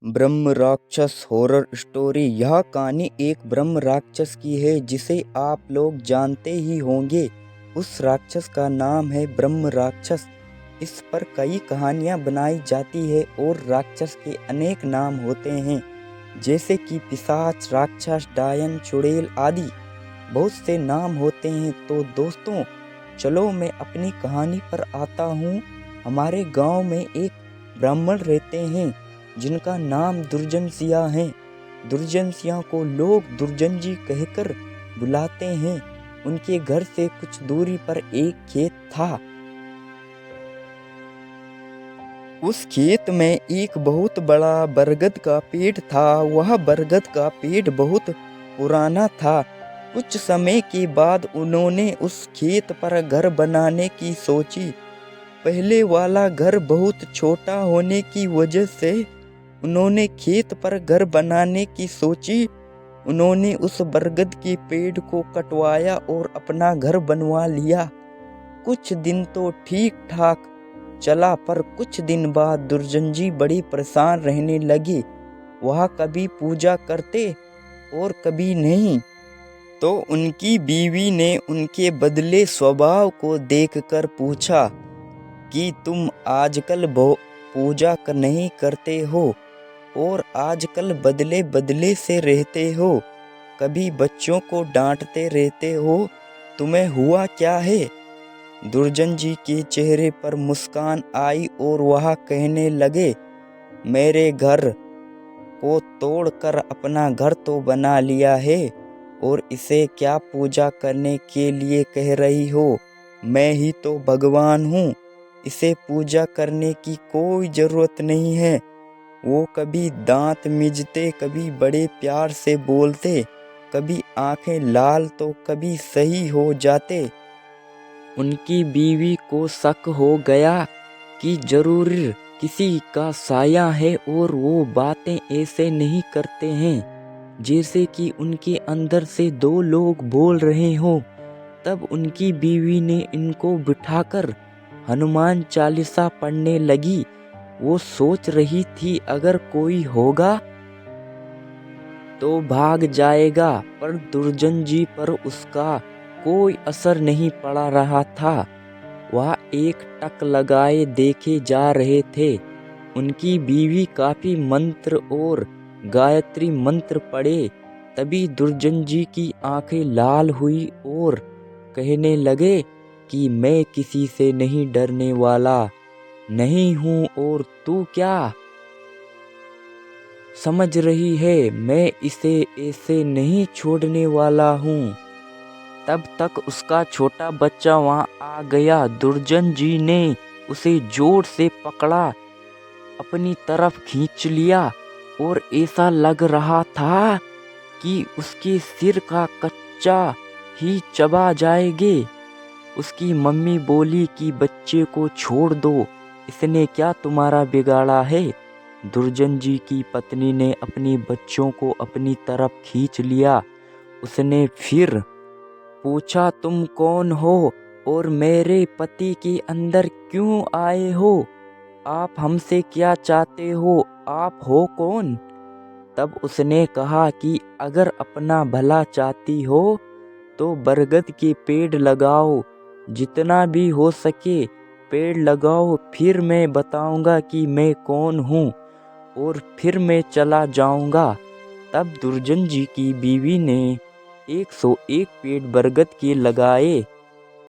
ब्रह्म राक्षस horror story. यह कहानी एक ब्रह्म राक्षस की है जिसे आप लोग जानते ही होंगे। उस राक्षस का नाम है ब्रह्म राक्षस। इस पर कई कहानियाँ बनाई जाती है और राक्षस के अनेक नाम होते हैं, जैसे कि पिशाच, राक्षस, डायन, चुड़ैल आदि बहुत से नाम होते हैं। तो दोस्तों, चलो मैं अपनी कहानी पर आता हूँ। हमारे गांव में एक ब्राह्मण रहते हैं जिनका नाम दुर्जन सिंह है। दुर्जन सिंह को लोग दुर्जन जी कहकर बुलाते हैं। उनके घर से कुछ दूरी पर एक खेत था। उस खेत में एक बहुत बड़ा बरगद का पेड़ था। वह बरगद का पेड़ बहुत पुराना था। कुछ समय के बाद उन्होंने उस खेत पर घर बनाने की सोची। पहले वाला घर बहुत छोटा होने की वजह से उन्होंने खेत पर घर बनाने की सोची। उन्होंने उस बरगद के पेड़ को कटवाया और अपना घर बनवा लिया। कुछ दिन तो ठीक ठाक चला, पर कुछ दिन बाद दुर्जन जी बड़ी परेशान रहने लगे। वह कभी पूजा करते और कभी नहीं। तो उनकी बीवी ने उनके बदले स्वभाव को देखकर पूछा कि तुम आजकल पूजा नहीं करते हो और आजकल बदले बदले से रहते हो, कभी बच्चों को डांटते रहते हो, तुम्हें हुआ क्या है? दुर्जन जी के चेहरे पर मुस्कान आई और वह कहने लगे, मेरे घर को तोड़कर अपना घर तो बना लिया है और इसे क्या पूजा करने के लिए कह रही हो? मैं ही तो भगवान हूँ। इसे पूजा करने की कोई ज़रूरत नहीं है। वो कभी दांत मिजते, कभी बड़े प्यार से बोलते, कभी आंखें लाल तो कभी सही हो जाते। उनकी बीवी को शक हो गया कि जरूर किसी का साया है और वो बातें ऐसे नहीं करते हैं जैसे कि उनके अंदर से दो लोग बोल रहे हों। तब उनकी बीवी ने इनको बिठाकर हनुमान चालीसा पढ़ने लगी। वो सोच रही थी अगर कोई होगा तो भाग जाएगा, पर दुर्जन जी पर उसका कोई असर नहीं पड़ा रहा था। वह एक टक लगाए देखे जा रहे थे। उनकी बीवी काफी मंत्र और गायत्री मंत्र पढ़े। तभी दुर्जन जी की आंखें लाल हुई और कहने लगे कि मैं किसी से नहीं डरने वाला नहीं हूँ, और तू क्या समझ रही है? मैं इसे ऐसे नहीं छोड़ने वाला हूँ। तब तक उसका छोटा बच्चा वहां आ गया। दुर्जन जी ने उसे जोर से पकड़ा, अपनी तरफ खींच लिया और ऐसा लग रहा था कि उसके सिर का कच्चा ही चबा जाएंगे। उसकी मम्मी बोली कि बच्चे को छोड़ दो, इसने क्या तुम्हारा बिगाड़ा है? दुर्जन जी की पत्नी ने अपनी बच्चों को अपनी तरफ खींच लिया। उसने फिर पूछा, तुम कौन हो और मेरे पति के अंदर क्यों आए हो? आप हमसे क्या चाहते हो? आप हो कौन? तब उसने कहा कि अगर अपना भला चाहती हो तो बरगद के पेड़ लगाओ, जितना भी हो सके पेड़ लगाओ, फिर मैं बताऊंगा कि मैं कौन हूँ और फिर मैं चला जाऊंगा। तब दुर्जन जी की बीवी ने 101 पेड़ बरगद के लगाए